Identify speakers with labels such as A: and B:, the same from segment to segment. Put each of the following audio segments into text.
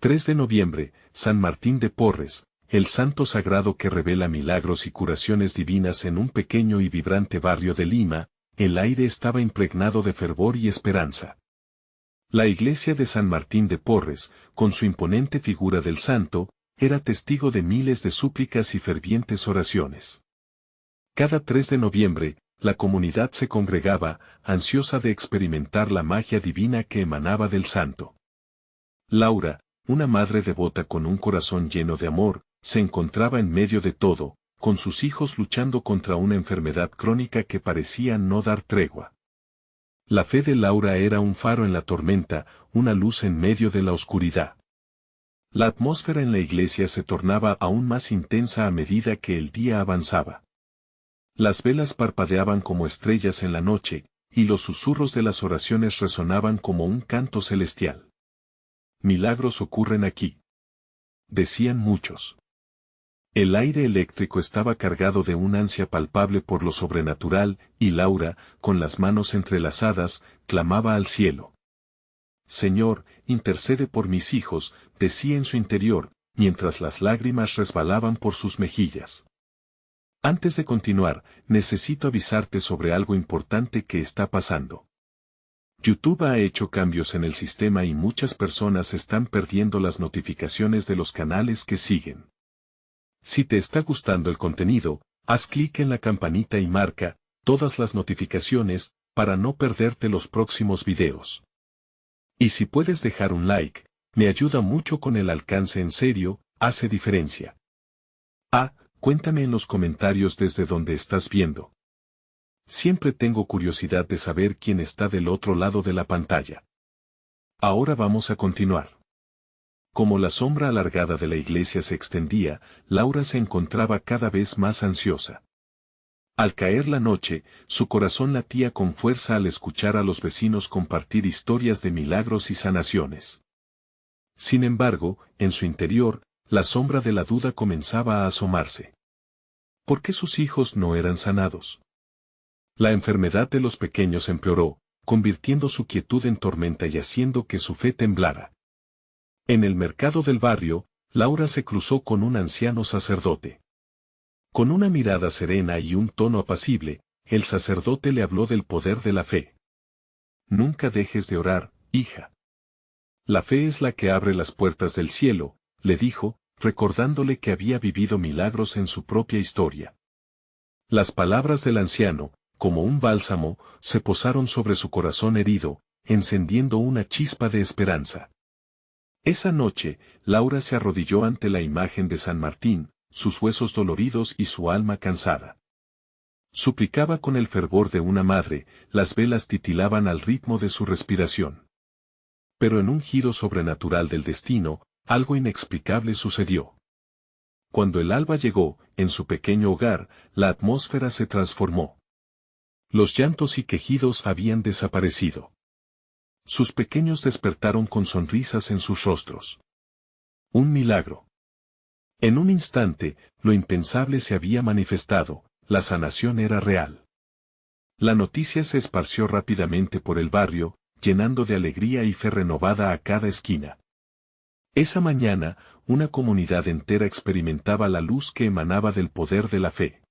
A: 3 de noviembre, San Martín de Porres, el santo sagrado que revela milagros y curaciones divinas en un pequeño y vibrante barrio de Lima. El aire estaba impregnado de fervor y esperanza. La iglesia de San Martín de Porres, con su imponente figura del santo, era testigo de miles de súplicas y fervientes oraciones. Cada 3 de noviembre, la comunidad se congregaba, ansiosa de experimentar la magia divina que emanaba del santo. Laura, una madre devota con un corazón lleno de amor, se encontraba en medio de todo, con sus hijos luchando contra una enfermedad crónica que parecía no dar tregua. La fe de Laura era un faro en la tormenta, una luz en medio de la oscuridad. La atmósfera en la iglesia se tornaba aún más intensa a medida que el día avanzaba. Las velas parpadeaban como estrellas en la noche, y los susurros de las oraciones resonaban como un canto celestial. Milagros ocurren aquí, decían muchos. El aire eléctrico estaba cargado de un ansia palpable por lo sobrenatural, y Laura, con las manos entrelazadas, clamaba al cielo. Señor, intercede por mis hijos, decía en su interior, mientras las lágrimas resbalaban por sus mejillas. Antes de continuar, necesito avisarte sobre algo importante que está pasando. YouTube ha hecho cambios en el sistema y muchas personas están perdiendo las notificaciones de los canales que siguen. Si te está gustando el contenido, haz clic en la campanita y marca todas las notificaciones para no perderte los próximos videos. Y si puedes dejar un like, me ayuda mucho con el alcance, en serio, hace diferencia. Cuéntame en los comentarios desde donde estás viendo. Siempre tengo curiosidad de saber quién está del otro lado de la pantalla. Ahora vamos a continuar. Como la sombra alargada de la iglesia se extendía, Laura se encontraba cada vez más ansiosa. Al caer la noche, su corazón latía con fuerza al escuchar a los vecinos compartir historias de milagros y sanaciones. Sin embargo, en su interior, la sombra de la duda comenzaba a asomarse. ¿Por qué sus hijos no eran sanados? La enfermedad de los pequeños empeoró, convirtiendo su quietud en tormenta y haciendo que su fe temblara. En el mercado del barrio, Laura se cruzó con un anciano sacerdote. Con una mirada serena y un tono apacible, el sacerdote le habló del poder de la fe. Nunca dejes de orar, hija. La fe es la que abre las puertas del cielo, le dijo, recordándole que había vivido milagros en su propia historia. Las palabras del anciano, como un bálsamo, se posaron sobre su corazón herido, encendiendo una chispa de esperanza. Esa noche, Laura se arrodilló ante la imagen de San Martín, sus huesos doloridos y su alma cansada. Suplicaba con el fervor de una madre, las velas titilaban al ritmo de su respiración. Pero en un giro sobrenatural del destino, algo inexplicable sucedió. Cuando el alba llegó, en su pequeño hogar, la atmósfera se transformó. Los llantos y quejidos habían desaparecido. Sus pequeños despertaron con sonrisas en sus rostros. Un milagro. En un instante, lo impensable se había manifestado, la sanación era real. La noticia se esparció rápidamente por el barrio, llenando de alegría y fe renovada a cada esquina. Esa mañana, una comunidad entera experimentaba la luz que emanaba del poder de la fe.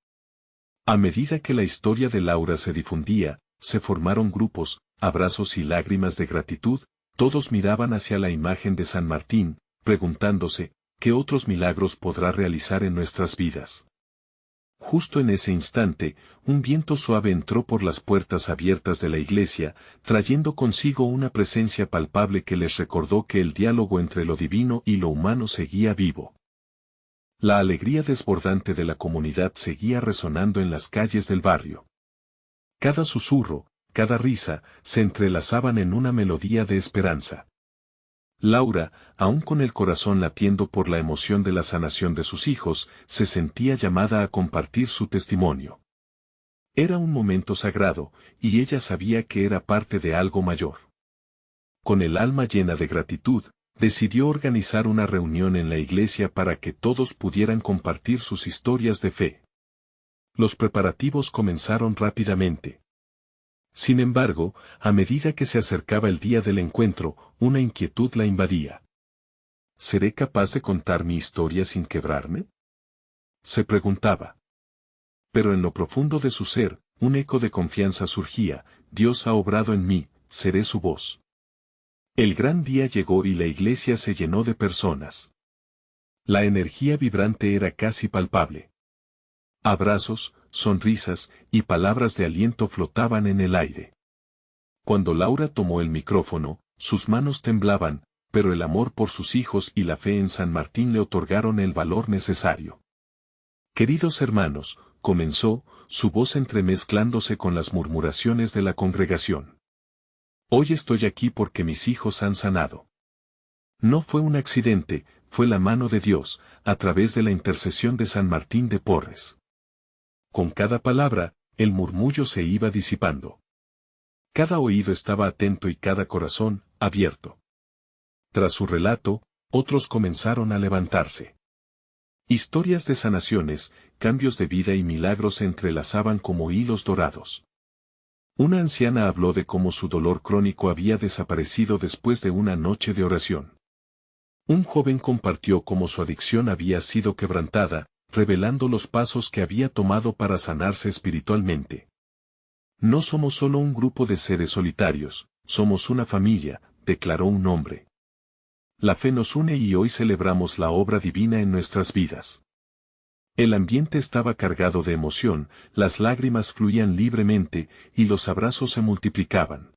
A: A medida que la historia de Laura se difundía, se formaron grupos, abrazos y lágrimas de gratitud, todos miraban hacia la imagen de San Martín, preguntándose, ¿qué otros milagros podrá realizar en nuestras vidas? Justo en ese instante, un viento suave entró por las puertas abiertas de la iglesia, trayendo consigo una presencia palpable que les recordó que el diálogo entre lo divino y lo humano seguía vivo. La alegría desbordante de la comunidad seguía resonando en las calles del barrio. Cada susurro, cada risa, se entrelazaban en una melodía de esperanza. Laura, aún con el corazón latiendo por la emoción de la sanación de sus hijos, se sentía llamada a compartir su testimonio. Era un momento sagrado, y ella sabía que era parte de algo mayor. Con el alma llena de gratitud, decidió organizar una reunión en la iglesia para que todos pudieran compartir sus historias de fe. Los preparativos comenzaron rápidamente. Sin embargo, a medida que se acercaba el día del encuentro, una inquietud la invadía. ¿seré capaz de contar mi historia sin quebrarme? Se preguntaba. Pero en lo profundo de su ser, un eco de confianza surgía: Dios ha obrado en mí, seré su voz. El gran día llegó y la iglesia se llenó de personas. La energía vibrante era casi palpable. Abrazos, sonrisas y palabras de aliento flotaban en el aire. Cuando Laura tomó el micrófono, sus manos temblaban, pero el amor por sus hijos y la fe en San Martín le otorgaron el valor necesario. Queridos hermanos, comenzó, su voz entremezclándose con las murmuraciones de la congregación. Hoy estoy aquí porque mis hijos han sanado. No fue un accidente, fue la mano de Dios, a través de la intercesión de San Martín de Porres. Con cada palabra, el murmullo se iba disipando. Cada oído estaba atento y cada corazón, abierto. Tras su relato, otros comenzaron a levantarse. Historias de sanaciones, cambios de vida y milagros se entrelazaban como hilos dorados. Una anciana habló de cómo su dolor crónico había desaparecido después de una noche de oración. Un joven compartió cómo su adicción había sido quebrantada, revelando los pasos que había tomado para sanarse espiritualmente. No somos solo un grupo de seres solitarios, somos una familia, declaró un hombre. La fe nos une y hoy celebramos la obra divina en nuestras vidas. El ambiente estaba cargado de emoción, las lágrimas fluían libremente y los abrazos se multiplicaban.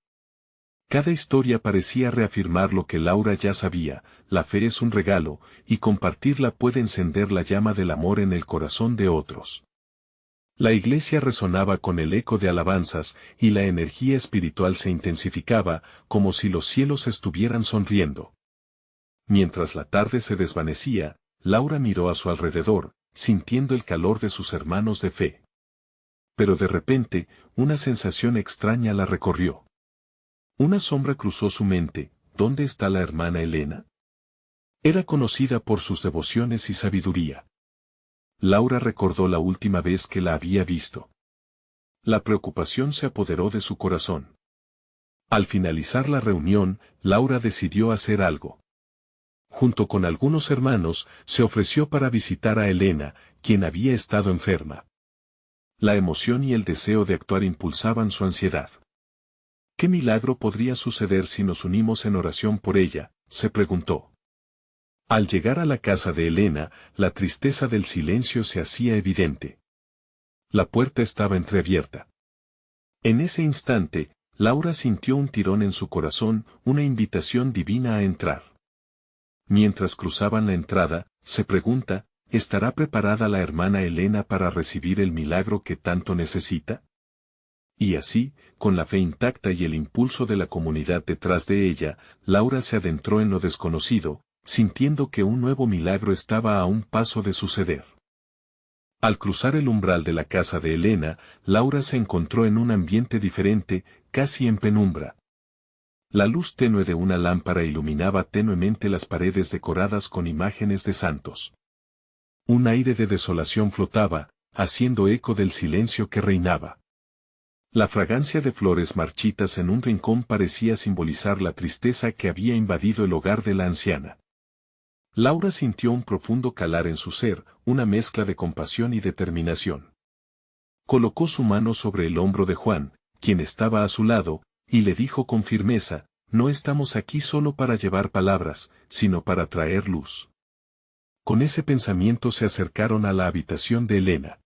A: Cada historia parecía reafirmar lo que Laura ya sabía: la fe es un regalo, y compartirla puede encender la llama del amor en el corazón de otros. La iglesia resonaba con el eco de alabanzas, y la energía espiritual se intensificaba, como si los cielos estuvieran sonriendo. Mientras la tarde se desvanecía, Laura miró a su alrededor, sintiendo el calor de sus hermanos de fe. Pero de repente, una sensación extraña la recorrió. Una sombra cruzó su mente: ¿dónde está la hermana Elena? Era conocida por sus devociones y sabiduría. Laura recordó la última vez que la había visto. La preocupación se apoderó de su corazón. Al finalizar la reunión, Laura decidió hacer algo. Junto con algunos hermanos, se ofreció para visitar a Elena, quien había estado enferma. La emoción y el deseo de actuar impulsaban su ansiedad. ¿Qué milagro podría suceder si nos unimos en oración por ella?, se preguntó. Al llegar a la casa de Elena, la tristeza del silencio se hacía evidente. La puerta estaba entreabierta. En ese instante, Laura sintió un tirón en su corazón, una invitación divina a entrar. Mientras cruzaban la entrada, se pregunta: ¿estará preparada la hermana Elena para recibir el milagro que tanto necesita? Y así, con la fe intacta y el impulso de la comunidad detrás de ella, Laura se adentró en lo desconocido, sintiendo que un nuevo milagro estaba a un paso de suceder. Al cruzar el umbral de la casa de Elena, Laura se encontró en un ambiente diferente, casi en penumbra. La luz tenue de una lámpara iluminaba tenuemente las paredes decoradas con imágenes de santos. Un aire de desolación flotaba, haciendo eco del silencio que reinaba. La fragancia de flores marchitas en un rincón parecía simbolizar la tristeza que había invadido el hogar de la anciana. Laura sintió un profundo calar en su ser, una mezcla de compasión y determinación. Colocó su mano sobre el hombro de Juan, quien estaba a su lado, y le dijo con firmeza: no estamos aquí solo para llevar palabras, sino para traer luz. Con ese pensamiento se acercaron a la habitación de Elena.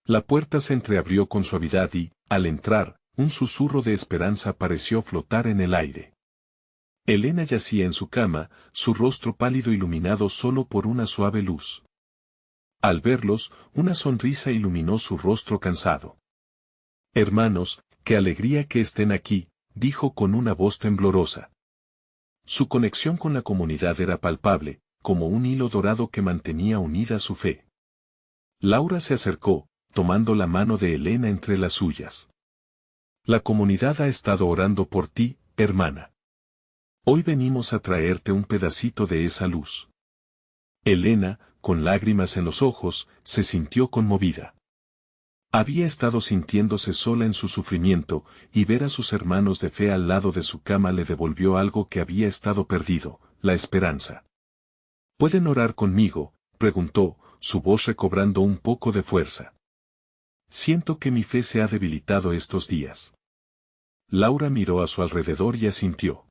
A: La puerta se entreabrió con suavidad y, al entrar, un susurro de esperanza pareció flotar en el aire. Elena yacía en su cama, su rostro pálido iluminado solo por una suave luz. Al verlos, una sonrisa iluminó su rostro cansado. Hermanos, qué alegría que estén aquí, dijo con una voz temblorosa. Su conexión con la comunidad era palpable, como un hilo dorado que mantenía unida su fe. Laura se acercó, tomando la mano de Elena entre las suyas. La comunidad ha estado orando por ti, hermana. Hoy venimos a traerte un pedacito de esa luz. Elena, con lágrimas en los ojos, se sintió conmovida. Había estado sintiéndose sola en su sufrimiento, y ver a sus hermanos de fe al lado de su cama le devolvió algo que había estado perdido: la esperanza. ¿Pueden orar conmigo?, preguntó, su voz recobrando un poco de fuerza. Siento que mi fe se ha debilitado estos días. Laura miró a su alrededor y asintió.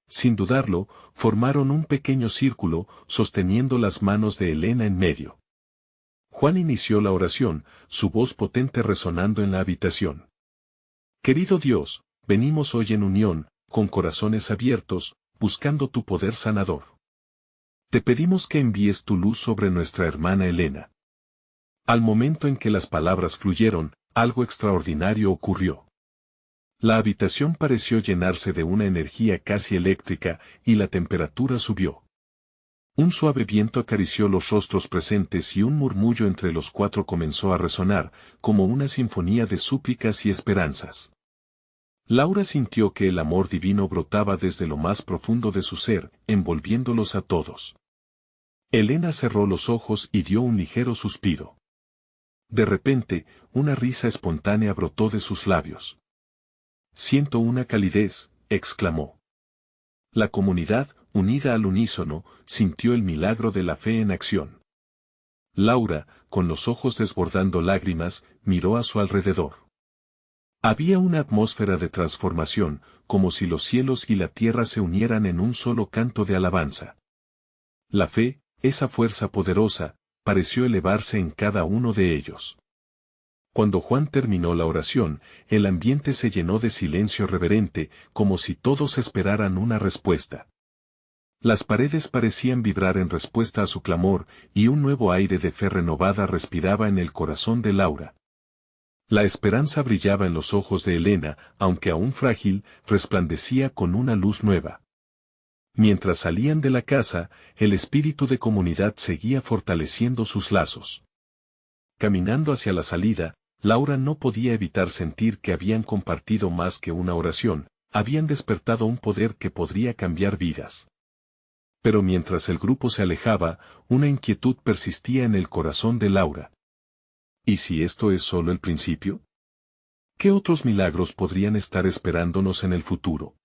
A: Sin dudarlo, formaron un pequeño círculo, sosteniendo las manos de Elena en medio. Juan inició la oración, su voz potente resonando en la habitación. Querido Dios, venimos hoy en unión, con corazones abiertos, buscando tu poder sanador. Te pedimos que envíes tu luz sobre nuestra hermana Elena. Al momento en que las palabras fluyeron, algo extraordinario ocurrió. La habitación pareció llenarse de una energía casi eléctrica, y la temperatura subió. Un suave viento acarició los rostros presentes y un murmullo entre los cuatro comenzó a resonar, como una sinfonía de súplicas y esperanzas. Laura sintió que el amor divino brotaba desde lo más profundo de su ser, envolviéndolos a todos. Elena cerró los ojos y dio un ligero suspiro. De repente, una risa espontánea brotó de sus labios. Siento una calidez, exclamó. La comunidad, unida al unísono, sintió el milagro de la fe en acción. Laura, con los ojos desbordando lágrimas, miró a su alrededor. Había una atmósfera de transformación, como si los cielos y la tierra se unieran en un solo canto de alabanza. La fe, esa fuerza poderosa, pareció elevarse en cada uno de ellos. Cuando Juan terminó la oración, el ambiente se llenó de silencio reverente, como si todos esperaran una respuesta. Las paredes parecían vibrar en respuesta a su clamor, y un nuevo aire de fe renovada respiraba en el corazón de Laura. La esperanza brillaba en los ojos de Elena, aunque aún frágil, resplandecía con una luz nueva. Mientras salían de la casa, el espíritu de comunidad seguía fortaleciendo sus lazos. Caminando hacia la salida, Laura no podía evitar sentir que habían compartido más que una oración, habían despertado un poder que podría cambiar vidas. Pero mientras el grupo se alejaba, una inquietud persistía en el corazón de Laura. ¿Y si esto es solo el principio? ¿Qué otros milagros podrían estar esperándonos en el futuro?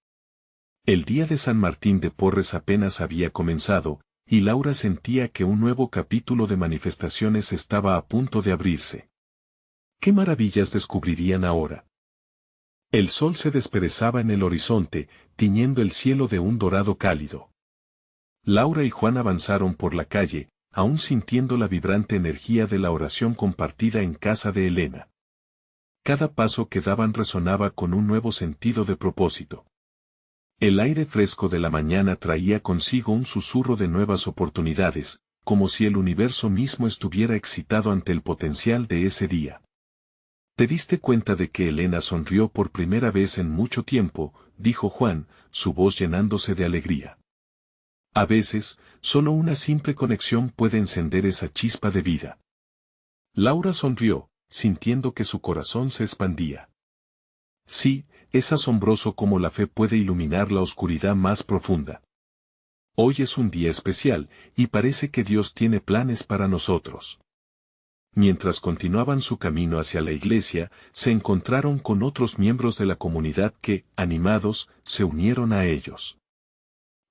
A: El día de San Martín de Porres apenas había comenzado, y Laura sentía que un nuevo capítulo de manifestaciones estaba a punto de abrirse. ¿Qué maravillas descubrirían ahora? El sol se desperezaba en el horizonte, tiñendo el cielo de un dorado cálido. Laura y Juan avanzaron por la calle, aún sintiendo la vibrante energía de la oración compartida en casa de Elena. Cada paso que daban resonaba con un nuevo sentido de propósito. El aire fresco de la mañana traía consigo un susurro de nuevas oportunidades, como si el universo mismo estuviera excitado ante el potencial de ese día. ¿Te diste cuenta de que Elena sonrió por primera vez en mucho tiempo?, dijo Juan, su voz llenándose de alegría. A veces, solo una simple conexión puede encender esa chispa de vida. Laura sonrió, sintiendo que su corazón se expandía. Sí, es asombroso cómo la fe puede iluminar la oscuridad más profunda. Hoy es un día especial, y parece que Dios tiene planes para nosotros. Mientras continuaban su camino hacia la iglesia, se encontraron con otros miembros de la comunidad que, animados, se unieron a ellos.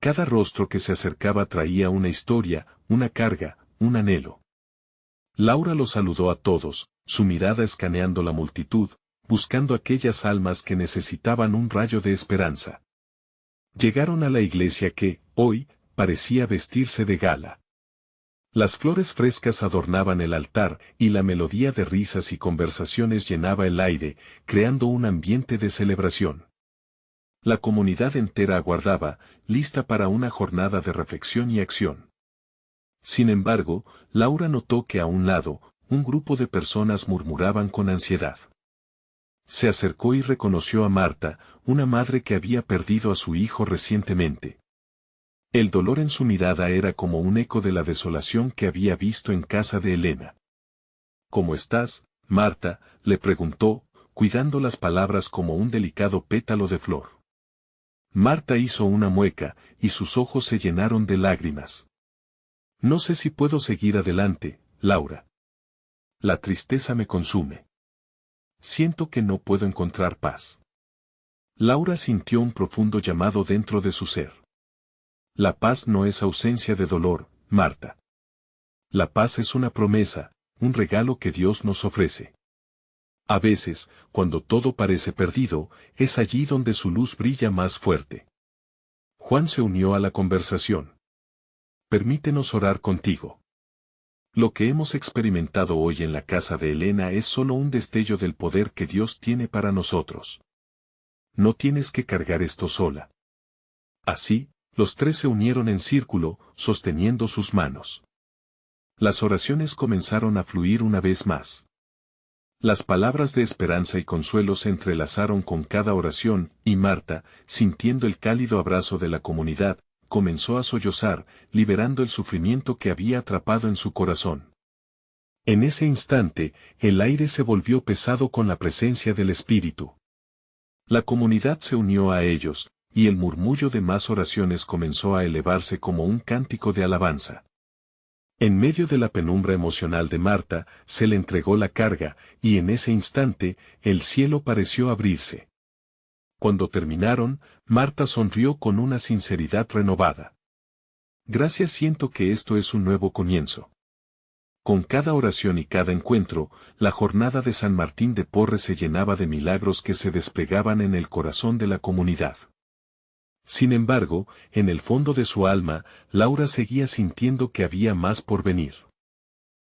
A: Cada rostro que se acercaba traía una historia, una carga, un anhelo. Laura los saludó a todos, su mirada escaneando la multitud, buscando aquellas almas que necesitaban un rayo de esperanza. Llegaron a la iglesia que, hoy, parecía vestirse de gala. Las flores frescas adornaban el altar y la melodía de risas y conversaciones llenaba el aire, creando un ambiente de celebración. La comunidad entera aguardaba, lista para una jornada de reflexión y acción. Sin embargo, Laura notó que a un lado, un grupo de personas murmuraban con ansiedad. Se acercó y reconoció a Marta, una madre que había perdido a su hijo recientemente. El dolor en su mirada era como un eco de la desolación que había visto en casa de Elena. ¿Cómo estás, Marta?, le preguntó, cuidando las palabras como un delicado pétalo de flor. Marta hizo una mueca, y sus ojos se llenaron de lágrimas. No sé si puedo seguir adelante, Laura. La tristeza me consume. Siento que no puedo encontrar paz. Laura sintió un profundo llamado dentro de su ser. La paz no es ausencia de dolor, Marta. La paz es una promesa, un regalo que Dios nos ofrece. A veces, cuando todo parece perdido, es allí donde su luz brilla más fuerte. Juan se unió a la conversación. Permítenos orar contigo. Lo que hemos experimentado hoy en la casa de Elena es solo un destello del poder que Dios tiene para nosotros. No tienes que cargar esto sola. Así, los tres se unieron en círculo, sosteniendo sus manos. Las oraciones comenzaron a fluir una vez más. Las palabras de esperanza y consuelo se entrelazaron con cada oración, y Marta, sintiendo el cálido abrazo de la comunidad, comenzó a sollozar, liberando el sufrimiento que había atrapado en su corazón. En ese instante, el aire se volvió pesado con la presencia del Espíritu. La comunidad se unió a ellos, y el murmullo de más oraciones comenzó a elevarse como un cántico de alabanza. En medio de la penumbra emocional de Marta, se le entregó la carga, y en ese instante, el cielo pareció abrirse. Cuando terminaron, Marta sonrió con una sinceridad renovada. Gracias, siento que esto es un nuevo comienzo. Con cada oración y cada encuentro, la jornada de San Martín de Porres se llenaba de milagros que se desplegaban en el corazón de la comunidad. Sin embargo, en el fondo de su alma, Laura seguía sintiendo que había más por venir.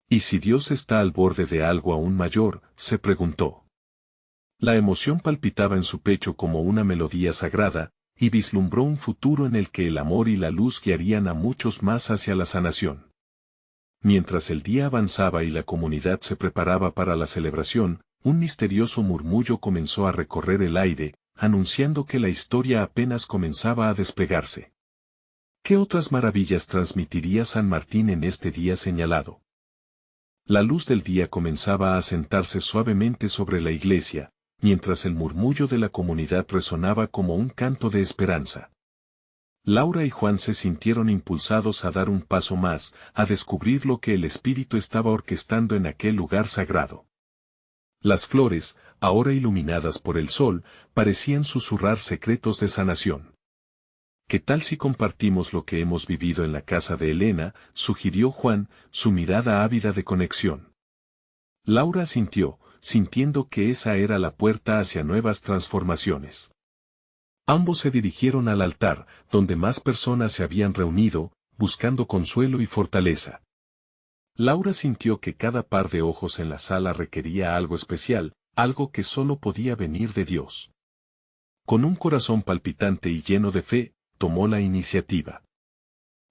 A: ¿Y si Dios está al borde de algo aún mayor?, se preguntó. La emoción palpitaba en su pecho como una melodía sagrada, y vislumbró un futuro en el que el amor y la luz guiarían a muchos más hacia la sanación. Mientras el día avanzaba y la comunidad se preparaba para la celebración, un misterioso murmullo comenzó a recorrer el aire, anunciando que la historia apenas comenzaba a desplegarse. ¿Qué otras maravillas transmitiría San Martín en este día señalado? La luz del día comenzaba a asentarse suavemente sobre la iglesia, mientras el murmullo de la comunidad resonaba como un canto de esperanza. Laura y Juan se sintieron impulsados a dar un paso más, a descubrir lo que el Espíritu estaba orquestando en aquel lugar sagrado. Las flores, ahora iluminadas por el sol, parecían susurrar secretos de sanación. ¿Qué tal si compartimos lo que hemos vivido en la casa de Elena?, sugirió Juan, su mirada ávida de conexión. Laura asintió, sintiendo que esa era la puerta hacia nuevas transformaciones. Ambos se dirigieron al altar, donde más personas se habían reunido, buscando consuelo y fortaleza. Laura sintió que cada par de ojos en la sala requería algo especial, algo que solo podía venir de Dios. Con un corazón palpitante y lleno de fe, tomó la iniciativa.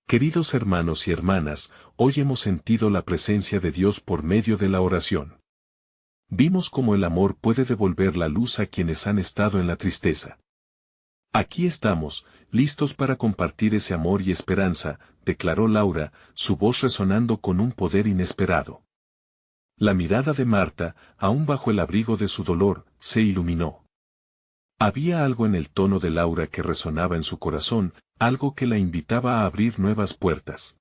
A: Queridos hermanos y hermanas, hoy hemos sentido la presencia de Dios por medio de la oración. Vimos cómo el amor puede devolver la luz a quienes han estado en la tristeza. Aquí estamos, listos para compartir ese amor y esperanza, declaró Laura, su voz resonando con un poder inesperado. La mirada de Marta, aún bajo el abrigo de su dolor, se iluminó. Había algo en el tono de Laura que resonaba en su corazón, algo que la invitaba a abrir nuevas puertas.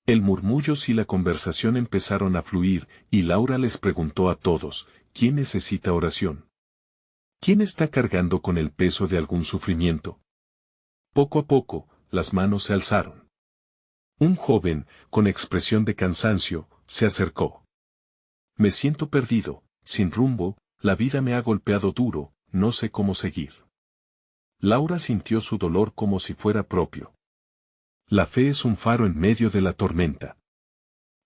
A: El murmullo y la conversación empezaron a fluir, y Laura les preguntó a todos, ¿quién necesita oración? ¿Quién está cargando con el peso de algún sufrimiento? Poco a poco, las manos se alzaron. Un joven, con expresión de cansancio, se acercó. Me siento perdido, sin rumbo, la vida me ha golpeado duro, no sé cómo seguir. Laura sintió su dolor como si fuera propio. La fe es un faro en medio de la tormenta.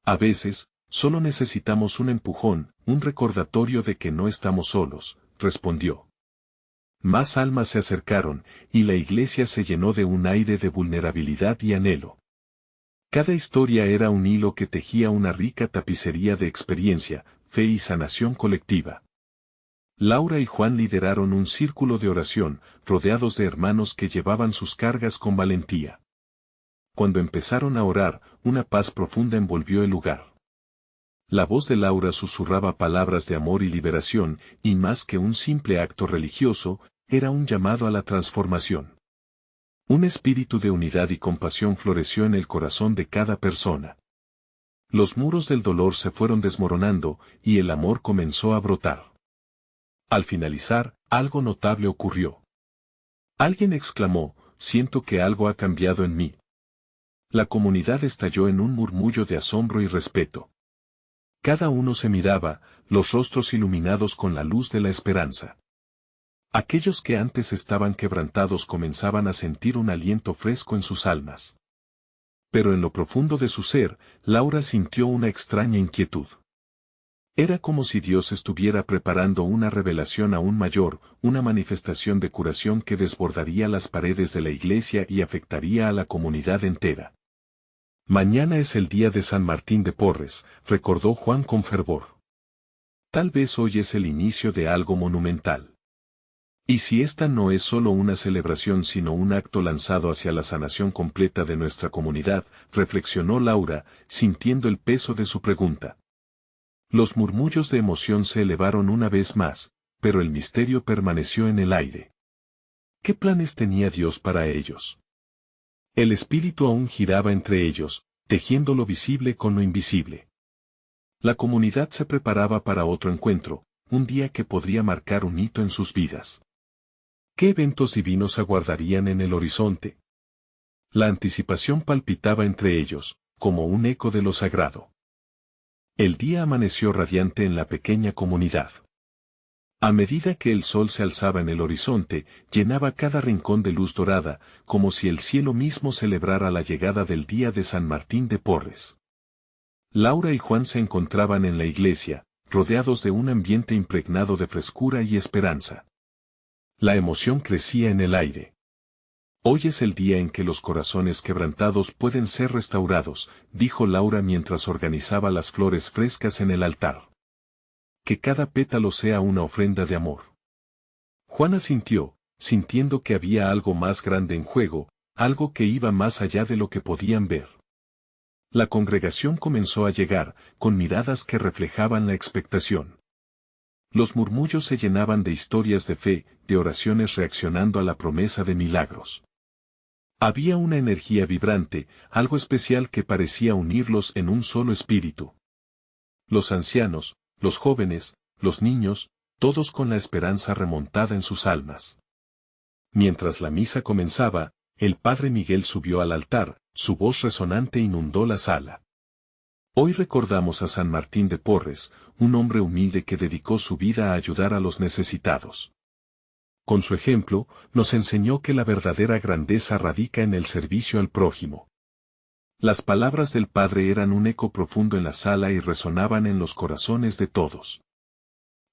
A: A veces, solo necesitamos un empujón, un recordatorio de que no estamos solos, respondió. Más almas se acercaron, y la iglesia se llenó de un aire de vulnerabilidad y anhelo. Cada historia era un hilo que tejía una rica tapicería de experiencia, fe y sanación colectiva. Laura y Juan lideraron un círculo de oración, rodeados de hermanos que llevaban sus cargas con valentía. Cuando empezaron a orar, una paz profunda envolvió el lugar. La voz de Laura susurraba palabras de amor y liberación, y más que un simple acto religioso, era un llamado a la transformación. Un espíritu de unidad y compasión floreció en el corazón de cada persona. Los muros del dolor se fueron desmoronando, y el amor comenzó a brotar. Al finalizar, algo notable ocurrió. Alguien exclamó, siento que algo ha cambiado en mí. La comunidad estalló en un murmullo de asombro y respeto. Cada uno se miraba, los rostros iluminados con la luz de la esperanza. Aquellos que antes estaban quebrantados comenzaban a sentir un aliento fresco en sus almas. Pero en lo profundo de su ser, Laura sintió una extraña inquietud. Era como si Dios estuviera preparando una revelación aún mayor, una manifestación de curación que desbordaría las paredes de la iglesia y afectaría a la comunidad entera. Mañana es el día de San Martín de Porres, recordó Juan con fervor. Tal vez hoy es el inicio de algo monumental. Y si esta no es solo una celebración sino un acto lanzado hacia la sanación completa de nuestra comunidad, reflexionó Laura, sintiendo el peso de su pregunta. Los murmullos de emoción se elevaron una vez más, pero el misterio permaneció en el aire. ¿Qué planes tenía Dios para ellos? El espíritu aún giraba entre ellos, tejiendo lo visible con lo invisible. La comunidad se preparaba para otro encuentro, un día que podría marcar un hito en sus vidas. ¿Qué eventos divinos aguardarían en el horizonte? La anticipación palpitaba entre ellos, como un eco de lo sagrado. El día amaneció radiante en la pequeña comunidad. A medida que el sol se alzaba en el horizonte, llenaba cada rincón de luz dorada, como si el cielo mismo celebrara la llegada del día de San Martín de Porres. Laura y Juan se encontraban en la iglesia, rodeados de un ambiente impregnado de frescura y esperanza. La emoción crecía en el aire. Hoy es el día en que los corazones quebrantados pueden ser restaurados, dijo Laura mientras organizaba las flores frescas en el altar. Que cada pétalo sea una ofrenda de amor. Juan asintió, sintiendo que había algo más grande en juego, algo que iba más allá de lo que podían ver. La congregación comenzó a llegar, con miradas que reflejaban la expectación. Los murmullos se llenaban de historias de fe, de oraciones reaccionando a la promesa de milagros. Había una energía vibrante, algo especial que parecía unirlos en un solo espíritu. Los ancianos, los jóvenes, los niños, todos con la esperanza remontada en sus almas. Mientras la misa comenzaba, el padre Miguel subió al altar, su voz resonante inundó la sala. Hoy recordamos a San Martín de Porres, un hombre humilde que dedicó su vida a ayudar a los necesitados. Con su ejemplo, nos enseñó que la verdadera grandeza radica en el servicio al prójimo. Las palabras del Padre eran un eco profundo en la sala y resonaban en los corazones de todos.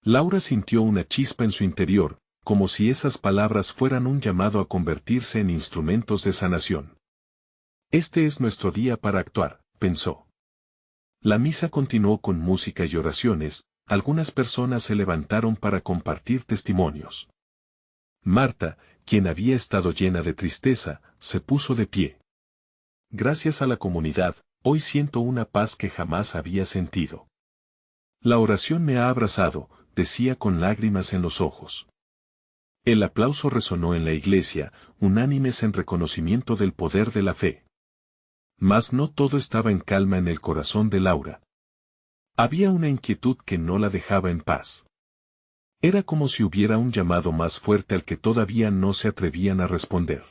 A: Laura sintió una chispa en su interior, como si esas palabras fueran un llamado a convertirse en instrumentos de sanación. Este es nuestro día para actuar, pensó. La misa continuó con música y oraciones, algunas personas se levantaron para compartir testimonios. Marta, quien había estado llena de tristeza, se puso de pie. Gracias a la comunidad, hoy siento una paz que jamás había sentido. La oración me ha abrazado, decía con lágrimas en los ojos. El aplauso resonó en la iglesia, unánimes en reconocimiento del poder de la fe. Mas no todo estaba en calma en el corazón de Laura. Había una inquietud que no la dejaba en paz. Era como si hubiera un llamado más fuerte al que todavía no se atrevían a responder.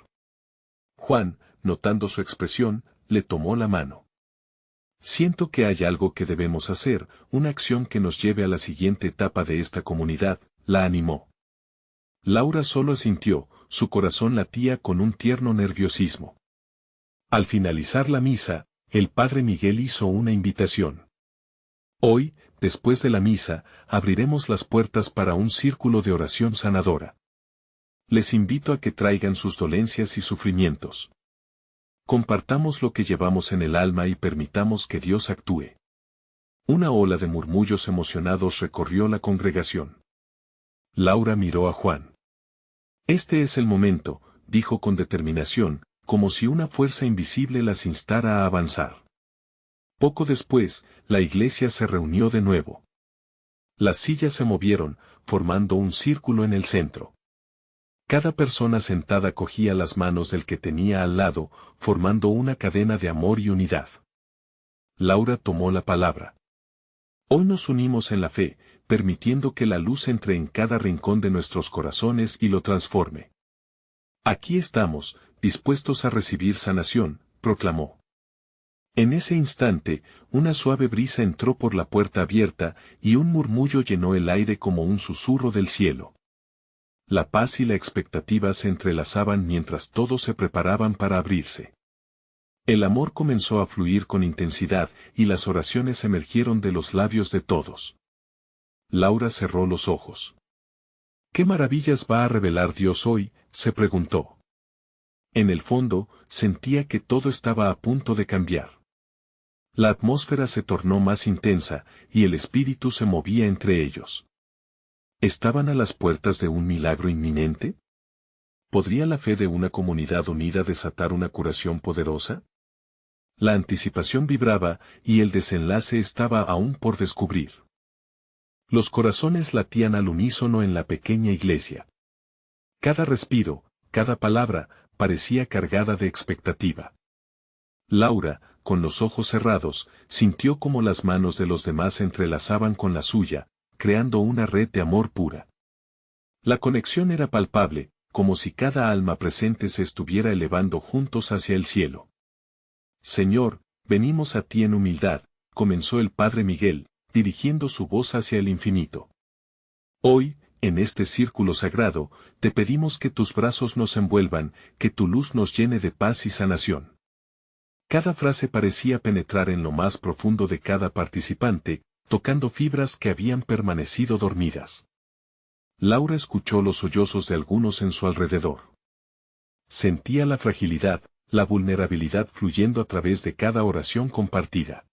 A: Juan, notando su expresión, le tomó la mano. Siento que hay algo que debemos hacer, una acción que nos lleve a la siguiente etapa de esta comunidad, la animó. Laura solo asintió, su corazón latía con un tierno nerviosismo. Al finalizar la misa, el padre Miguel hizo una invitación. Hoy, después de la misa, abriremos las puertas para un círculo de oración sanadora. Les invito a que traigan sus dolencias y sufrimientos. Compartamos lo que llevamos en el alma y permitamos que Dios actúe. Una ola de murmullos emocionados recorrió la congregación. Laura miró a Juan. Este es el momento, dijo con determinación, como si una fuerza invisible las instara a avanzar. Poco después, la iglesia se reunió de nuevo. Las sillas se movieron, formando un círculo en el centro. Cada persona sentada cogía las manos del que tenía al lado, formando una cadena de amor y unidad. Laura tomó la palabra. Hoy nos unimos en la fe, permitiendo que la luz entre en cada rincón de nuestros corazones y lo transforme. Aquí estamos, dispuestos a recibir sanación, proclamó. En ese instante, una suave brisa entró por la puerta abierta y un murmullo llenó el aire como un susurro del cielo. La paz y la expectativa se entrelazaban mientras todos se preparaban para abrirse. El amor comenzó a fluir con intensidad y las oraciones emergieron de los labios de todos. Laura cerró los ojos. ¿Qué maravillas va a revelar Dios hoy?, se preguntó. En el fondo, sentía que todo estaba a punto de cambiar. La atmósfera se tornó más intensa, y el espíritu se movía entre ellos. ¿Estaban a las puertas de un milagro inminente? ¿Podría la fe de una comunidad unida desatar una curación poderosa? La anticipación vibraba, y el desenlace estaba aún por descubrir. Los corazones latían al unísono en la pequeña iglesia. Cada respiro, cada palabra, parecía cargada de expectativa. Laura, con los ojos cerrados, sintió como las manos de los demás se entrelazaban con la suya, creando una red de amor pura. La conexión era palpable, como si cada alma presente se estuviera elevando juntos hacia el cielo. Señor, venimos a ti en humildad, comenzó el Padre Miguel, dirigiendo su voz hacia el infinito. Hoy, en este círculo sagrado, te pedimos que tus brazos nos envuelvan, que tu luz nos llene de paz y sanación. Cada frase parecía penetrar en lo más profundo de cada participante, tocando fibras que habían permanecido dormidas. Laura escuchó los sollozos de algunos en su alrededor. Sentía la fragilidad, la vulnerabilidad fluyendo a través de cada oración compartida.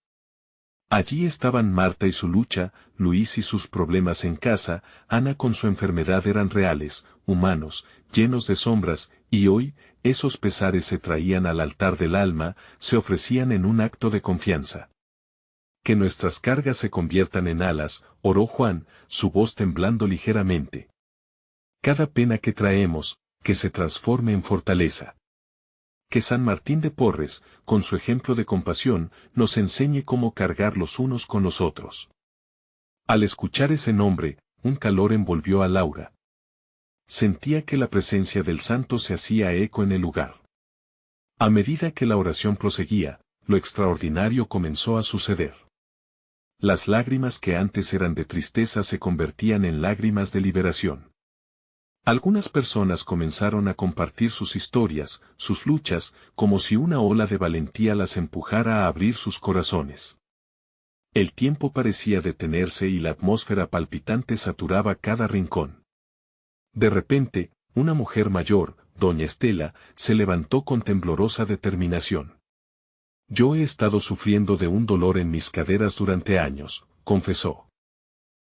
A: Allí estaban Marta y su lucha, Luis y sus problemas en casa, Ana con su enfermedad eran reales, humanos, llenos de sombras, y hoy, esos pesares se traían al altar del alma, se ofrecían en un acto de confianza. Que nuestras cargas se conviertan en alas, oró Juan, su voz temblando ligeramente. Cada pena que traemos, que se transforme en fortaleza. Que San Martín de Porres, con su ejemplo de compasión, nos enseñe cómo cargar los unos con los otros. Al escuchar ese nombre, un calor envolvió a Laura. Sentía que la presencia del santo se hacía eco en el lugar. A medida que la oración proseguía, lo extraordinario comenzó a suceder. Las lágrimas que antes eran de tristeza se convertían en lágrimas de liberación. Algunas personas comenzaron a compartir sus historias, sus luchas, como si una ola de valentía las empujara a abrir sus corazones. El tiempo parecía detenerse y la atmósfera palpitante saturaba cada rincón. De repente, una mujer mayor, doña Estela, se levantó con temblorosa determinación. Yo he estado sufriendo de un dolor en mis caderas durante años, confesó.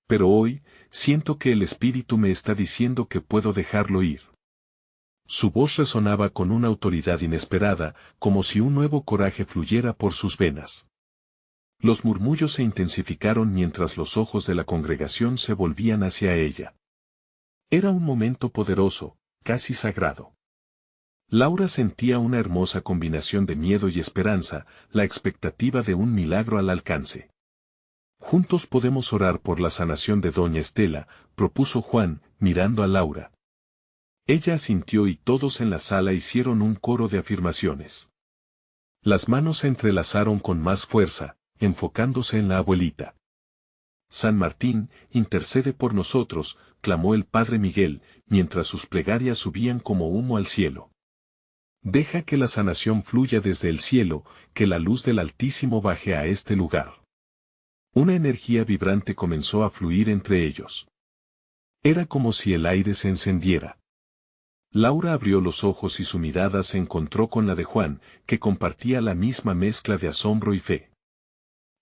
A: Pero hoy, siento que el Espíritu me está diciendo que puedo dejarlo ir. Su voz resonaba con una autoridad inesperada, como si un nuevo coraje fluyera por sus venas. Los murmullos se intensificaron mientras los ojos de la congregación se volvían hacia ella. Era un momento poderoso, casi sagrado. Laura sentía una hermosa combinación de miedo y esperanza, la expectativa de un milagro al alcance. Juntos podemos orar por la sanación de doña Estela, propuso Juan, mirando a Laura. Ella asintió y todos en la sala hicieron un coro de afirmaciones. Las manos se entrelazaron con más fuerza, enfocándose en la abuelita. San Martín, intercede por nosotros, clamó el Padre Miguel, mientras sus plegarias subían como humo al cielo. Deja que la sanación fluya desde el cielo, que la luz del Altísimo baje a este lugar. Una energía vibrante comenzó a fluir entre ellos. Era como si el aire se encendiera. Laura abrió los ojos y su mirada se encontró con la de Juan, que compartía la misma mezcla de asombro y fe.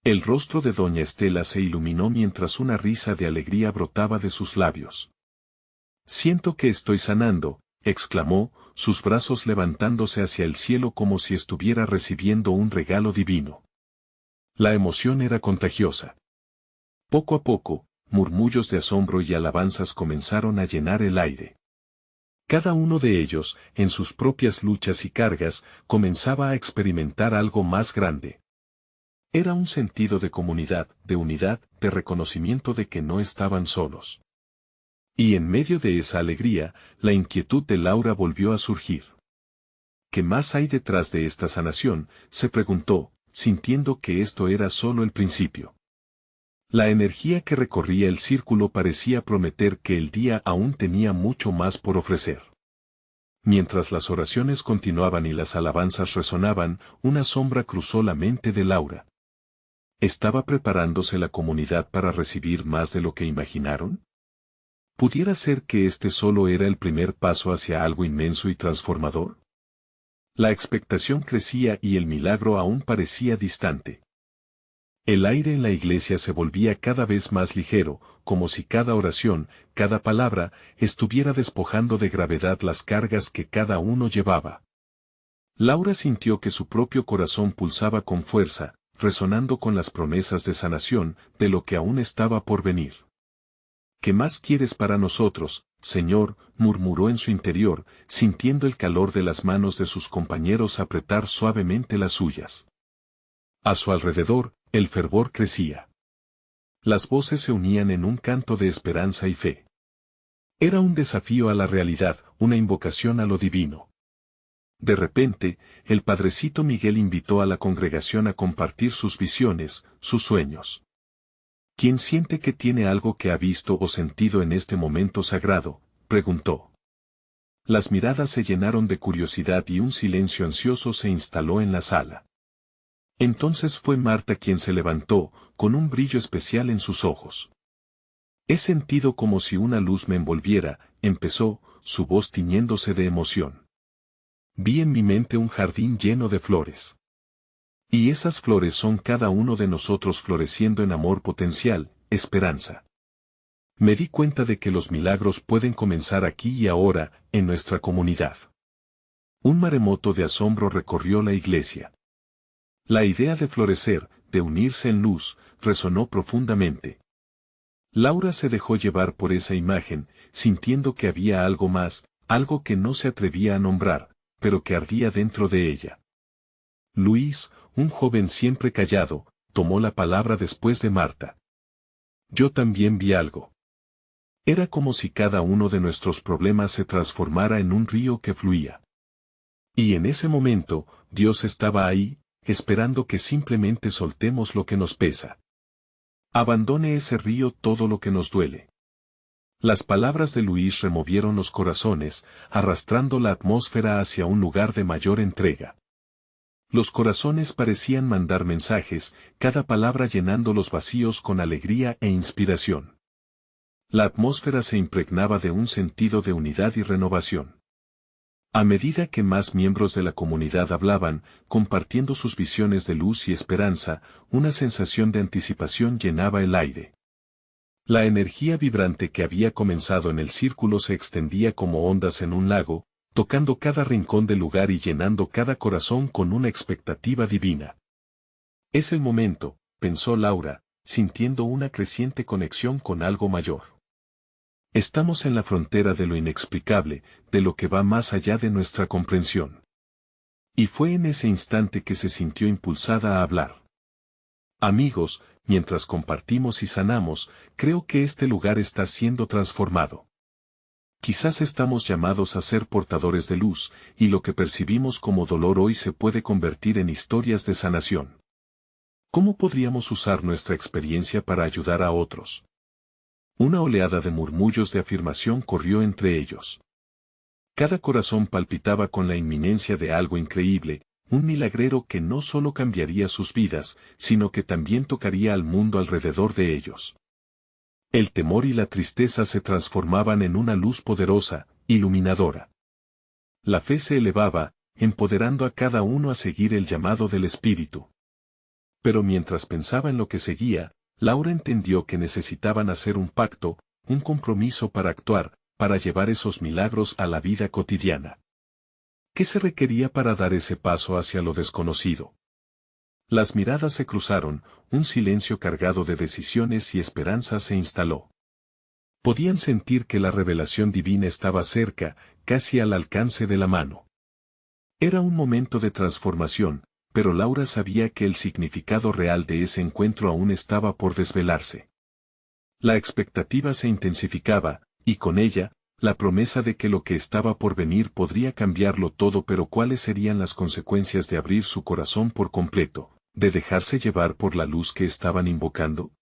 A: El rostro de doña Estela se iluminó mientras una risa de alegría brotaba de sus labios. Siento que estoy sanando, exclamó, sus brazos levantándose hacia el cielo como si estuviera recibiendo un regalo divino. La emoción era contagiosa. Poco a poco, murmullos de asombro y alabanzas comenzaron a llenar el aire. Cada uno de ellos, en sus propias luchas y cargas, comenzaba a experimentar algo más grande. Era un sentido de comunidad, de unidad, de reconocimiento de que no estaban solos. Y en medio de esa alegría, la inquietud de Laura volvió a surgir. ¿Qué más hay detrás de esta sanación?, se preguntó, sintiendo que esto era solo el principio. La energía que recorría el círculo parecía prometer que el día aún tenía mucho más por ofrecer. Mientras las oraciones continuaban y las alabanzas resonaban, una sombra cruzó la mente de Laura. ¿Estaba preparándose la comunidad para recibir más de lo que imaginaron? ¿Pudiera ser que este solo era el primer paso hacia algo inmenso y transformador? La expectación crecía y el milagro aún parecía distante. El aire en la iglesia se volvía cada vez más ligero, como si cada oración, cada palabra, estuviera despojando de gravedad las cargas que cada uno llevaba. Laura sintió que su propio corazón pulsaba con fuerza, resonando con las promesas de sanación, de lo que aún estaba por venir. ¿Qué más quieres para nosotros, Señor?, murmuró en su interior, sintiendo el calor de las manos de sus compañeros apretar suavemente las suyas. A su alrededor, el fervor crecía. Las voces se unían en un canto de esperanza y fe. Era un desafío a la realidad, una invocación a lo divino. De repente, el padrecito Miguel invitó a la congregación a compartir sus visiones, sus sueños. ¿Quién siente que tiene algo que ha visto o sentido en este momento sagrado?, preguntó. Las miradas se llenaron de curiosidad y un silencio ansioso se instaló en la sala. Entonces fue Marta quien se levantó, con un brillo especial en sus ojos. He sentido como si una luz me envolviera, empezó, su voz tiñéndose de emoción. Vi en mi mente un jardín lleno de flores. Y esas flores son cada uno de nosotros floreciendo en amor potencial, esperanza. Me di cuenta de que los milagros pueden comenzar aquí y ahora, en nuestra comunidad. Un maremoto de asombro recorrió la iglesia. La idea de florecer, de unirse en luz, resonó profundamente. Laura se dejó llevar por esa imagen, sintiendo que había algo más, algo que no se atrevía a nombrar, pero que ardía dentro de ella. Luis, un joven siempre callado, tomó la palabra después de Marta. Yo también vi algo. Era como si cada uno de nuestros problemas se transformara en un río que fluía. Y en ese momento, Dios estaba ahí, esperando que simplemente soltemos lo que nos pesa. Abandone ese río todo lo que nos duele. Las palabras de Luis removieron los corazones, arrastrando la atmósfera hacia un lugar de mayor entrega. Los corazones parecían mandar mensajes, cada palabra llenando los vacíos con alegría e inspiración. La atmósfera se impregnaba de un sentido de unidad y renovación. A medida que más miembros de la comunidad hablaban, compartiendo sus visiones de luz y esperanza, una sensación de anticipación llenaba el aire. La energía vibrante que había comenzado en el círculo se extendía como ondas en un lago, tocando cada rincón del lugar y llenando cada corazón con una expectativa divina. Es el momento, pensó Laura, sintiendo una creciente conexión con algo mayor. Estamos en la frontera de lo inexplicable, de lo que va más allá de nuestra comprensión. Y fue en ese instante que se sintió impulsada a hablar. Amigos, mientras compartimos y sanamos, creo que este lugar está siendo transformado. Quizás estamos llamados a ser portadores de luz, y lo que percibimos como dolor hoy se puede convertir en historias de sanación. ¿Cómo podríamos usar nuestra experiencia para ayudar a otros? Una oleada de murmullos de afirmación corrió entre ellos. Cada corazón palpitaba con la inminencia de algo increíble, un milagrero que no solo cambiaría sus vidas, sino que también tocaría al mundo alrededor de ellos. El temor y la tristeza se transformaban en una luz poderosa, iluminadora. La fe se elevaba, empoderando a cada uno a seguir el llamado del Espíritu. Pero mientras pensaba en lo que seguía, Laura entendió que necesitaban hacer un pacto, un compromiso para actuar, para llevar esos milagros a la vida cotidiana. ¿Qué se requería para dar ese paso hacia lo desconocido? Las miradas se cruzaron, un silencio cargado de decisiones y esperanza se instaló. Podían sentir que la revelación divina estaba cerca, casi al alcance de la mano. Era un momento de transformación, pero Laura sabía que el significado real de ese encuentro aún estaba por desvelarse. La expectativa se intensificaba, y con ella, la promesa de que lo que estaba por venir podría cambiarlo todo, pero ¿cuáles serían las consecuencias de abrir su corazón por completo? ¿De dejarse llevar por la luz que estaban invocando?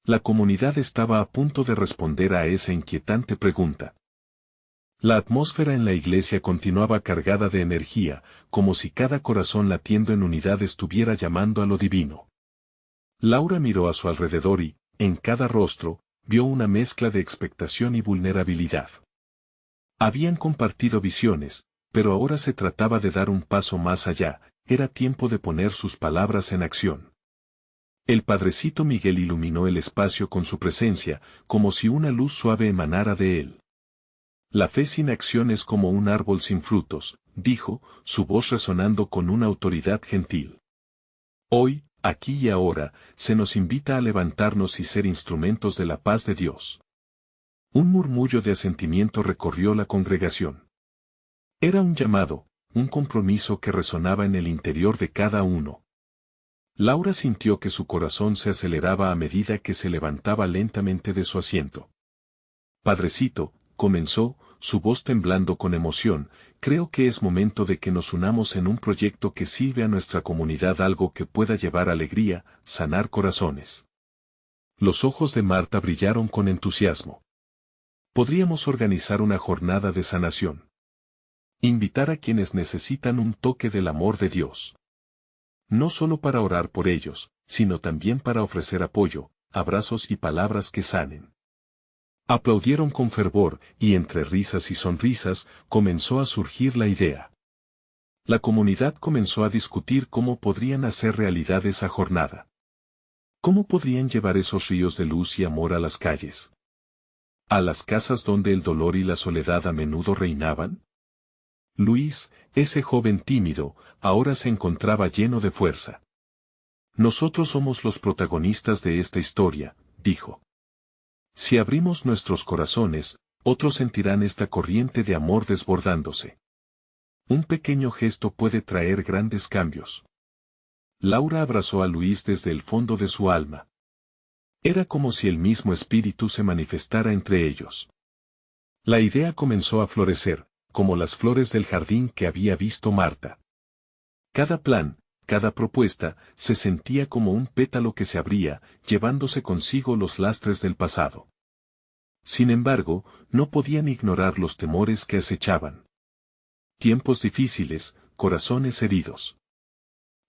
A: La comunidad estaba a punto de responder a esa inquietante pregunta. La atmósfera en la iglesia continuaba cargada de energía, como si cada corazón latiendo en unidad estuviera llamando a lo divino. Laura miró a su alrededor y, en cada rostro, vio una mezcla de expectación y vulnerabilidad. Habían compartido visiones, pero ahora se trataba de dar un paso más allá, era tiempo de poner sus palabras en acción. El Padrecito Miguel iluminó el espacio con su presencia, como si una luz suave emanara de él. La fe sin acción es como un árbol sin frutos, dijo, su voz resonando con una autoridad gentil. Hoy, aquí y ahora, se nos invita a levantarnos y ser instrumentos de la paz de Dios. Un murmullo de asentimiento recorrió la congregación. Era un llamado, un compromiso que resonaba en el interior de cada uno. Laura sintió que su corazón se aceleraba a medida que se levantaba lentamente de su asiento. Padrecito, comenzó, su voz temblando con emoción, creo que es momento de que nos unamos en un proyecto que sirve a nuestra comunidad, algo que pueda llevar alegría, sanar corazones. Los ojos de Marta brillaron con entusiasmo. Podríamos organizar una jornada de sanación. Invitar a quienes necesitan un toque del amor de Dios. No solo para orar por ellos, sino también para ofrecer apoyo, abrazos y palabras que sanen. Aplaudieron con fervor, y entre risas y sonrisas, comenzó a surgir la idea. La comunidad comenzó a discutir cómo podrían hacer realidad esa jornada. ¿Cómo podrían llevar esos ríos de luz y amor a las calles? ¿A las casas donde el dolor y la soledad a menudo reinaban? Luis, ese joven tímido, ahora se encontraba lleno de fuerza. Nosotros somos los protagonistas de esta historia, dijo. Si abrimos nuestros corazones, otros sentirán esta corriente de amor desbordándose. Un pequeño gesto puede traer grandes cambios. Laura abrazó a Luis desde el fondo de su alma. Era como si el mismo espíritu se manifestara entre ellos. La idea comenzó a florecer, como las flores del jardín que había visto Marta. Cada plan, cada propuesta, se sentía como un pétalo que se abría, llevándose consigo los lastres del pasado. Sin embargo, no podían ignorar los temores que acechaban. Tiempos difíciles, corazones heridos.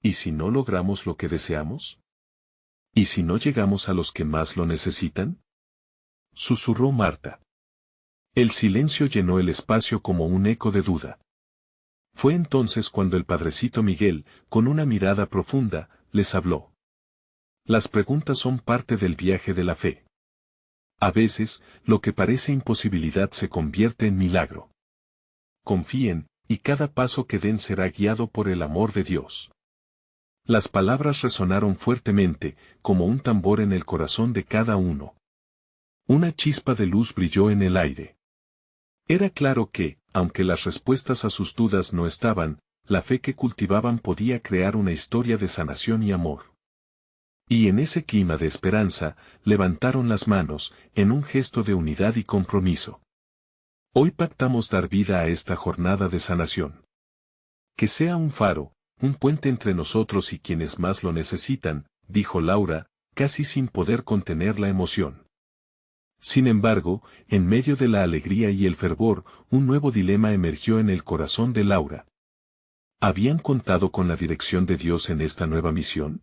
A: ¿Y si no logramos lo que deseamos? ¿Y si no llegamos a los que más lo necesitan? Susurró Marta. El silencio llenó el espacio como un eco de duda. Fue entonces cuando el Padrecito Miguel, con una mirada profunda, les habló. Las preguntas son parte del viaje de la fe. A veces, lo que parece imposibilidad se convierte en milagro. Confíen, y cada paso que den será guiado por el amor de Dios. Las palabras resonaron fuertemente, como un tambor en el corazón de cada uno. Una chispa de luz brilló en el aire. Era claro que, aunque las respuestas a sus dudas no estaban, la fe que cultivaban podía crear una historia de sanación y amor. Y en ese clima de esperanza, levantaron las manos, en un gesto de unidad y compromiso. Hoy pactamos dar vida a esta jornada de sanación. Que sea un faro, un puente entre nosotros y quienes más lo necesitan, dijo Laura, casi sin poder contener la emoción. Sin embargo, en medio de la alegría y el fervor, un nuevo dilema emergió en el corazón de Laura. ¿Habían contado con la dirección de Dios en esta nueva misión?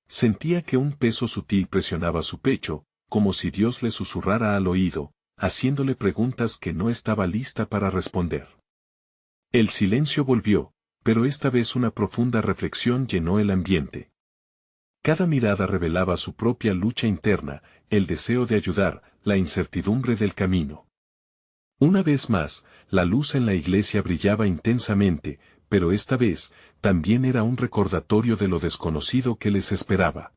A: Sentía que un peso sutil presionaba su pecho, como si Dios le susurrara al oído, haciéndole preguntas que no estaba lista para responder. El silencio volvió, pero esta vez una profunda reflexión llenó el ambiente. Cada mirada revelaba su propia lucha interna, el deseo de ayudar, la incertidumbre del camino. Una vez más, la luz en la iglesia brillaba intensamente, pero esta vez, también era un recordatorio de lo desconocido que les esperaba.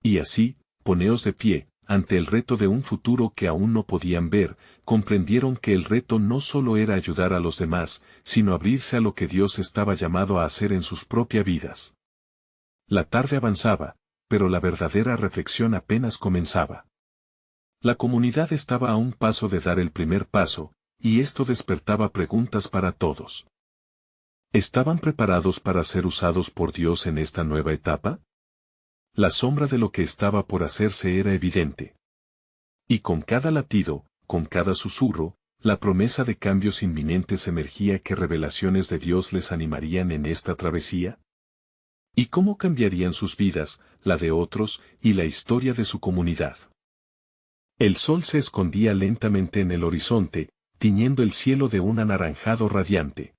A: Y así, poneos de pie, ante el reto de un futuro que aún no podían ver, comprendieron que el reto no solo era ayudar a los demás, sino abrirse a lo que Dios estaba llamado a hacer en sus propias vidas. La tarde avanzaba, pero la verdadera reflexión apenas comenzaba. La comunidad estaba a un paso de dar el primer paso, y esto despertaba preguntas para todos. ¿Estaban preparados para ser usados por Dios en esta nueva etapa? La sombra de lo que estaba por hacerse era evidente. Y con cada latido, con cada susurro, la promesa de cambios inminentes emergía. ¿Qué revelaciones de Dios les animarían en esta travesía? ¿Y cómo cambiarían sus vidas, la de otros, y la historia de su comunidad? El sol se escondía lentamente en el horizonte, tiñendo el cielo de un anaranjado radiante.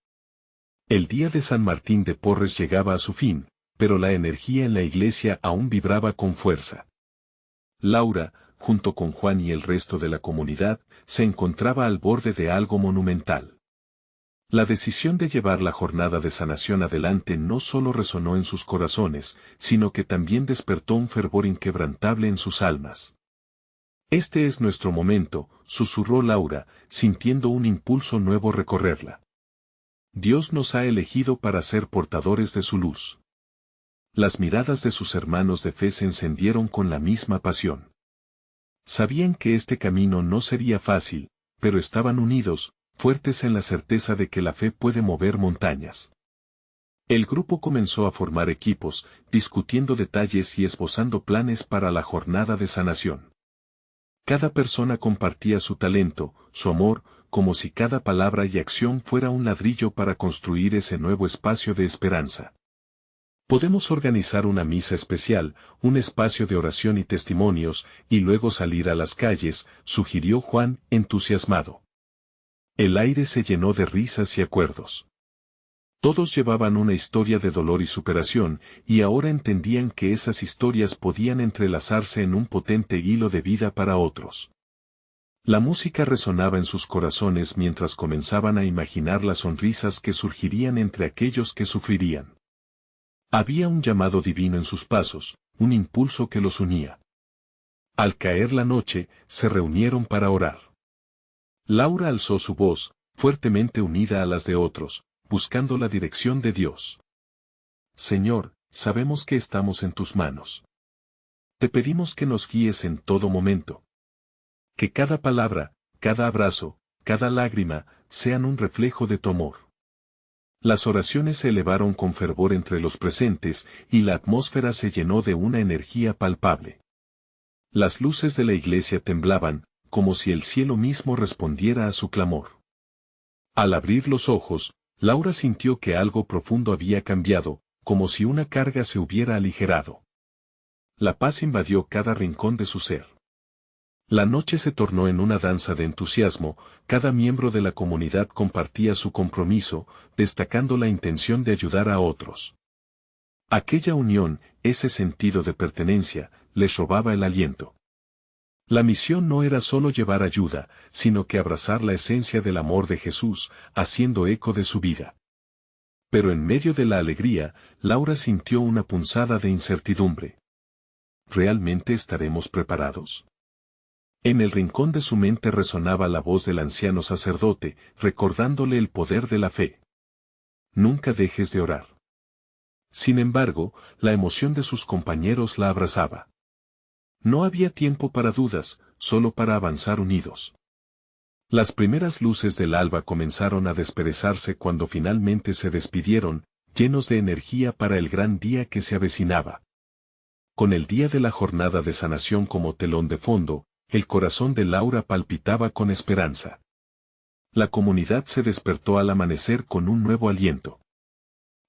A: El día de San Martín de Porres llegaba a su fin, pero la energía en la iglesia aún vibraba con fuerza. Laura, junto con Juan y el resto de la comunidad, se encontraba al borde de algo monumental. La decisión de llevar la jornada de sanación adelante no solo resonó en sus corazones, sino que también despertó un fervor inquebrantable en sus almas. Este es nuestro momento, susurró Laura, sintiendo un impulso nuevo recorrerla. Dios nos ha elegido para ser portadores de su luz. Las miradas de sus hermanos de fe se encendieron con la misma pasión. Sabían que este camino no sería fácil, pero estaban unidos, fuertes en la certeza de que la fe puede mover montañas. El grupo comenzó a formar equipos, discutiendo detalles y esbozando planes para la jornada de sanación. Cada persona compartía su talento, su amor, como si cada palabra y acción fuera un ladrillo para construir ese nuevo espacio de esperanza. Podemos organizar una misa especial, un espacio de oración y testimonios, y luego salir a las calles, sugirió Juan, entusiasmado. El aire se llenó de risas y acuerdos. Todos llevaban una historia de dolor y superación, y ahora entendían que esas historias podían entrelazarse en un potente hilo de vida para otros. La música resonaba en sus corazones mientras comenzaban a imaginar las sonrisas que surgirían entre aquellos que sufrirían. Había un llamado divino en sus pasos, un impulso que los unía. Al caer la noche, se reunieron para orar. Laura alzó su voz, fuertemente unida a las de otros, buscando la dirección de Dios. Señor, sabemos que estamos en tus manos. Te pedimos que nos guíes en todo momento. Que cada palabra, cada abrazo, cada lágrima, sean un reflejo de tu amor. Las oraciones se elevaron con fervor entre los presentes, y la atmósfera se llenó de una energía palpable. Las luces de la iglesia temblaban, como si el cielo mismo respondiera a su clamor. Al abrir los ojos, Laura sintió que algo profundo había cambiado, como si una carga se hubiera aligerado. La paz invadió cada rincón de su ser. La noche se tornó en una danza de entusiasmo, cada miembro de la comunidad compartía su compromiso, destacando la intención de ayudar a otros. Aquella unión, ese sentido de pertenencia, les robaba el aliento. La misión no era solo llevar ayuda, sino que abrazar la esencia del amor de Jesús, haciendo eco de su vida. Pero en medio de la alegría, Laura sintió una punzada de incertidumbre. ¿Realmente estaremos preparados? En el rincón de su mente resonaba la voz del anciano sacerdote, recordándole el poder de la fe. Nunca dejes de orar. Sin embargo, la emoción de sus compañeros la abrazaba. No había tiempo para dudas, solo para avanzar unidos. Las primeras luces del alba comenzaron a desperezarse cuando finalmente se despidieron, llenos de energía para el gran día que se avecinaba. Con el día de la jornada de sanación como telón de fondo, el corazón de Laura palpitaba con esperanza. La comunidad se despertó al amanecer con un nuevo aliento.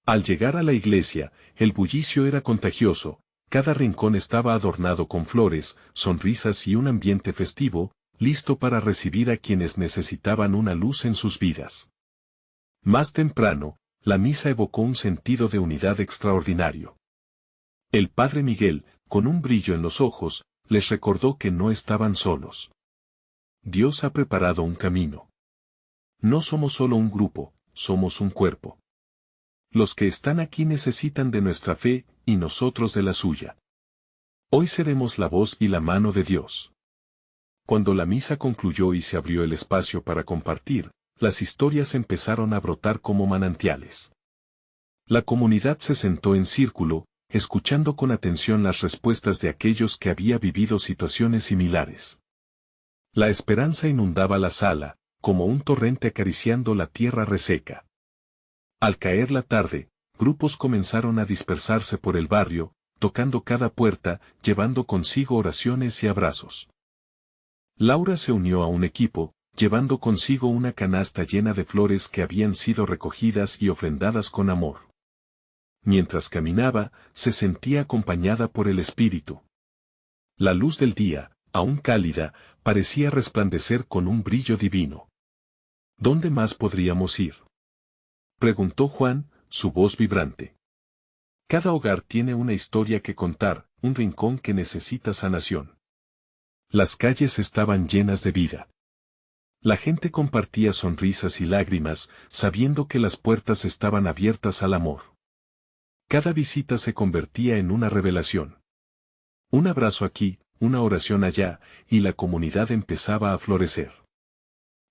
A: Al llegar a la iglesia, el bullicio era contagioso, cada rincón estaba adornado con flores, sonrisas y un ambiente festivo, listo para recibir a quienes necesitaban una luz en sus vidas. Más temprano, la misa evocó un sentido de unidad extraordinario. El padre Miguel, con un brillo en los ojos, les recordó que no estaban solos. Dios ha preparado un camino. No somos solo un grupo, somos un cuerpo. Los que están aquí necesitan de nuestra fe, y nosotros de la suya. Hoy seremos la voz y la mano de Dios. Cuando la misa concluyó y se abrió el espacio para compartir, las historias empezaron a brotar como manantiales. La comunidad se sentó en círculo, escuchando con atención las respuestas de aquellos que habían vivido situaciones similares. La esperanza inundaba la sala, como un torrente acariciando la tierra reseca. Al caer la tarde, grupos comenzaron a dispersarse por el barrio, tocando cada puerta, llevando consigo oraciones y abrazos. Laura se unió a un equipo, llevando consigo una canasta llena de flores que habían sido recogidas y ofrendadas con amor. Mientras caminaba, se sentía acompañada por el Espíritu. La luz del día, aún cálida, parecía resplandecer con un brillo divino. ¿Dónde más podríamos ir?, preguntó Juan, su voz vibrante. Cada hogar tiene una historia que contar, un rincón que necesita sanación. Las calles estaban llenas de vida. La gente compartía sonrisas y lágrimas, sabiendo que las puertas estaban abiertas al amor. Cada visita se convertía en una revelación. Un abrazo aquí, una oración allá, y la comunidad empezaba a florecer.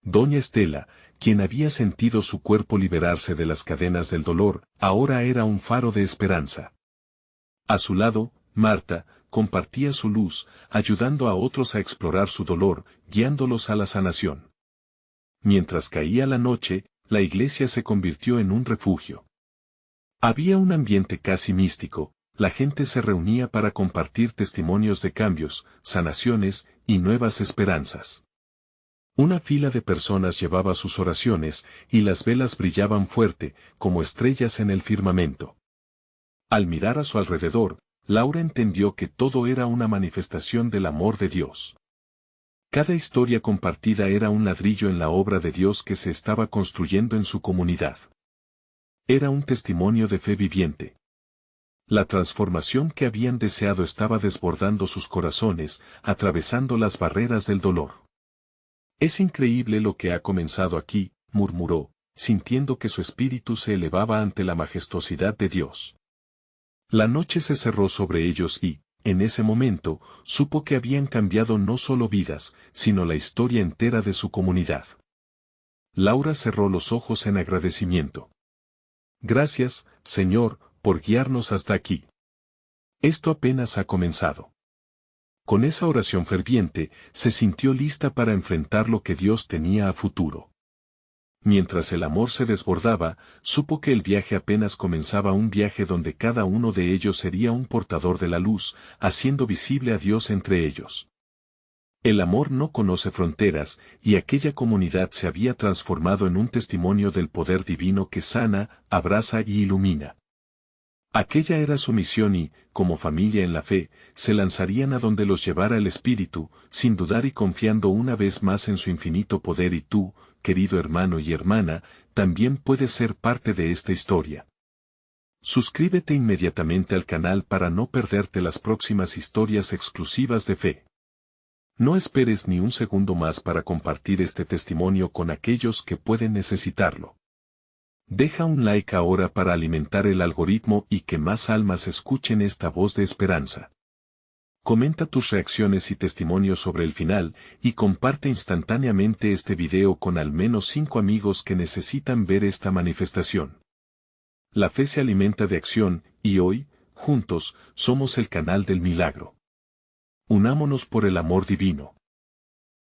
A: Doña Estela, quien había sentido su cuerpo liberarse de las cadenas del dolor, ahora era un faro de esperanza. A su lado, Marta, compartía su luz, ayudando a otros a explorar su dolor, guiándolos a la sanación. Mientras caía la noche, la iglesia se convirtió en un refugio. Había un ambiente casi místico, la gente se reunía para compartir testimonios de cambios, sanaciones y nuevas esperanzas. Una fila de personas llevaba sus oraciones, y las velas brillaban fuerte, como estrellas en el firmamento. Al mirar a su alrededor, Laura entendió que todo era una manifestación del amor de Dios. Cada historia compartida era un ladrillo en la obra de Dios que se estaba construyendo en su comunidad. Era un testimonio de fe viviente. La transformación que habían deseado estaba desbordando sus corazones, atravesando las barreras del dolor. Es increíble lo que ha comenzado aquí, murmuró, sintiendo que su espíritu se elevaba ante la majestuosidad de Dios. La noche se cerró sobre ellos y, en ese momento, supo que habían cambiado no solo vidas, sino la historia entera de su comunidad. Laura cerró los ojos en agradecimiento. Gracias, Señor, por guiarnos hasta aquí. Esto apenas ha comenzado. Con esa oración ferviente, se sintió lista para enfrentar lo que Dios tenía a futuro. Mientras el amor se desbordaba, supo que el viaje apenas comenzaba, un viaje donde cada uno de ellos sería un portador de la luz, haciendo visible a Dios entre ellos. El amor no conoce fronteras, y aquella comunidad se había transformado en un testimonio del poder divino que sana, abraza y ilumina. Aquella era su misión y, como familia en la fe, se lanzarían a donde los llevara el Espíritu, sin dudar y confiando una vez más en su infinito poder. Y tú, querido hermano y hermana, también puedes ser parte de esta historia. Suscríbete inmediatamente al canal para no perderte las próximas historias exclusivas de fe. No esperes ni un segundo más para compartir este testimonio con aquellos que pueden necesitarlo. Deja un like ahora para alimentar el algoritmo y que más almas escuchen esta voz de esperanza. Comenta tus reacciones y testimonios sobre el final, y comparte instantáneamente este video con al menos 5 amigos que necesitan ver esta manifestación. La fe se alimenta de acción, y hoy, juntos, somos el canal del milagro. Unámonos por el amor divino.